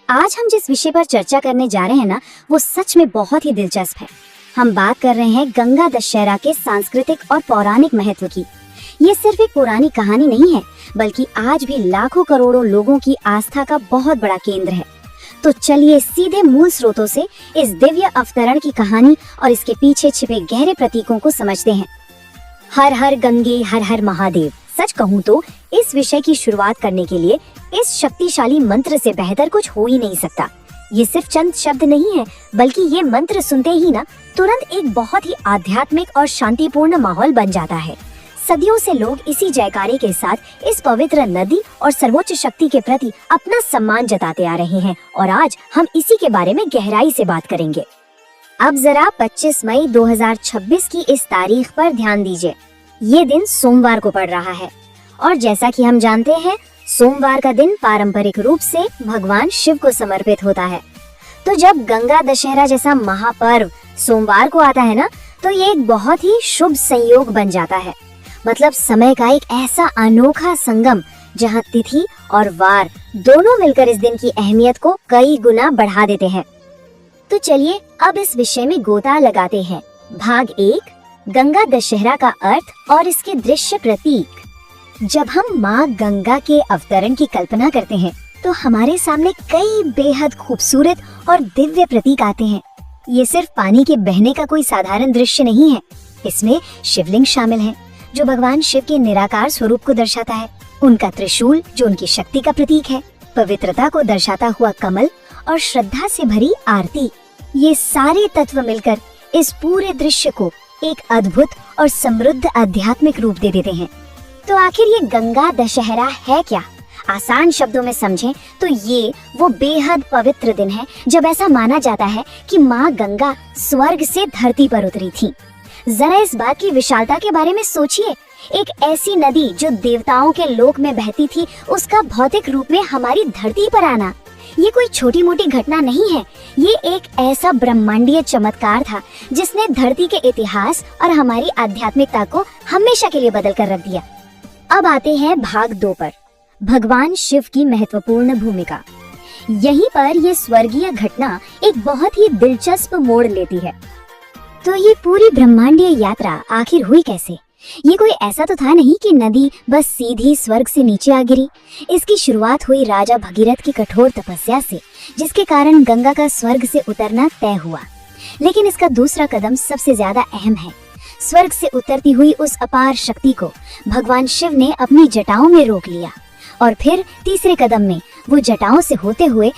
आज हम जिस विषय पर चर्चा करने जा रहे हैं ना, वो सच में बहुत ही दिलचस्प है। हम बात कर रहे हैं गंगा दशहरा के सांस्कृतिक और पौराणिक महत्व की। ये सिर्फ एक पुरानी कहानी नहीं है, बल्कि आज भी लाखों करोड़ों लोगों की आस्था का बहुत बड़ा केंद्र है। तो चलिए सीधे मूल स्रोतों से इस दिव्य अवतरण की कहानी और इसके पीछे छिपे गहरे प्रतीकों को समझते हैं। हर हर गंगे हर हर महादेव। सच कहूँ तो इस विषय की शुरुआत करने के लिए इस शक्तिशाली मंत्र से बेहतर कुछ हो ही नहीं सकता। ये सिर्फ चंद शब्द नहीं है, बल्कि ये मंत्र सुनते ही ना तुरंत एक बहुत ही आध्यात्मिक और शांतिपूर्ण माहौल बन जाता है। सदियों से लोग इसी जयकारे के साथ इस पवित्र नदी और सर्वोच्च शक्ति के प्रति अपना सम्मान जताते आ रहे हैं और आज हम इसी के बारे में गहराई से बात करेंगे। अब जरा 25 मई 2026 की इस तारीख पर ध्यान दीजिए। ये दिन सोमवार को पड़ रहा है और जैसा कि हम जानते हैं, सोमवार का दिन पारंपरिक रूप से भगवान शिव को समर्पित होता है। तो जब गंगा दशहरा जैसा महापर्व सोमवार को आता है ना, तो ये एक बहुत ही शुभ संयोग बन जाता है। मतलब समय का एक ऐसा अनोखा संगम जहां तिथि और वार दोनों मिलकर इस दिन की अहमियत को कई गुना बढ़ा देते हैं। तो चलिए अब इस विषय में गोता लगाते हैं। भाग 1, गंगा दशहरा का अर्थ और इसके दृश्य प्रतीक। जब हम माँ गंगा के अवतरण की कल्पना करते हैं, तो हमारे सामने कई बेहद खूबसूरत और दिव्य प्रतीक आते हैं। ये सिर्फ पानी के बहने का कोई साधारण दृश्य नहीं है। इसमें शिवलिंग शामिल है, जो भगवान शिव के निराकार स्वरूप को दर्शाता है। उनका त्रिशूल, जो उनकी शक्ति का प्रतीक है, पवित्रता को दर्शाता हुआ कमल और श्रद्धा से भरी आरती। ये सारे तत्व मिलकर इस पूरे दृश्य को एक अद्भुत और समृद्ध आध्यात्मिक रूप दे देते हैं। तो आखिर ये गंगा दशहरा है क्या? आसान शब्दों में समझें तो ये वो बेहद पवित्र दिन है जब ऐसा माना जाता है कि माँ गंगा स्वर्ग से धरती पर उतरी थी। जरा इस बात की विशालता के बारे में सोचिए। एक ऐसी नदी जो देवताओं के लोक में बहती थी, उसका भौतिक रूप में हमारी धरती पर आना, ये कोई छोटी मोटी घटना नहीं है। ये एक ऐसा ब्रह्मांडीय चमत्कार था जिसने धरती के इतिहास और हमारी आध्यात्मिकता को हमेशा के लिए बदल कर रख दिया। अब आते हैं भाग 2 पर, भगवान शिव की महत्वपूर्ण भूमिका। यहीं पर यह स्वर्गीय घटना एक बहुत ही दिलचस्प मोड़ लेती है। तो ये पूरी ब्रह्मांडीय यात्रा आखिर हुई कैसे? ये कोई ऐसा तो था नहीं कि नदी बस सीधी स्वर्ग से नीचे आ गिरी। इसकी शुरुआत हुई राजा भगीरथ की कठोर तपस्या से, जिसके कारण गंगा का स्वर्ग से उतरना तय हुआ। लेकिन इसका दूसरा कदम सबसे ज्यादा अहम है। स्वर्ग से उतरती हुई उस अपार शक्ति को भगवान शिव ने अपनी जटाओं में रोक लिया और फिर तीसरे कदम में वो जटाओं से होते हुए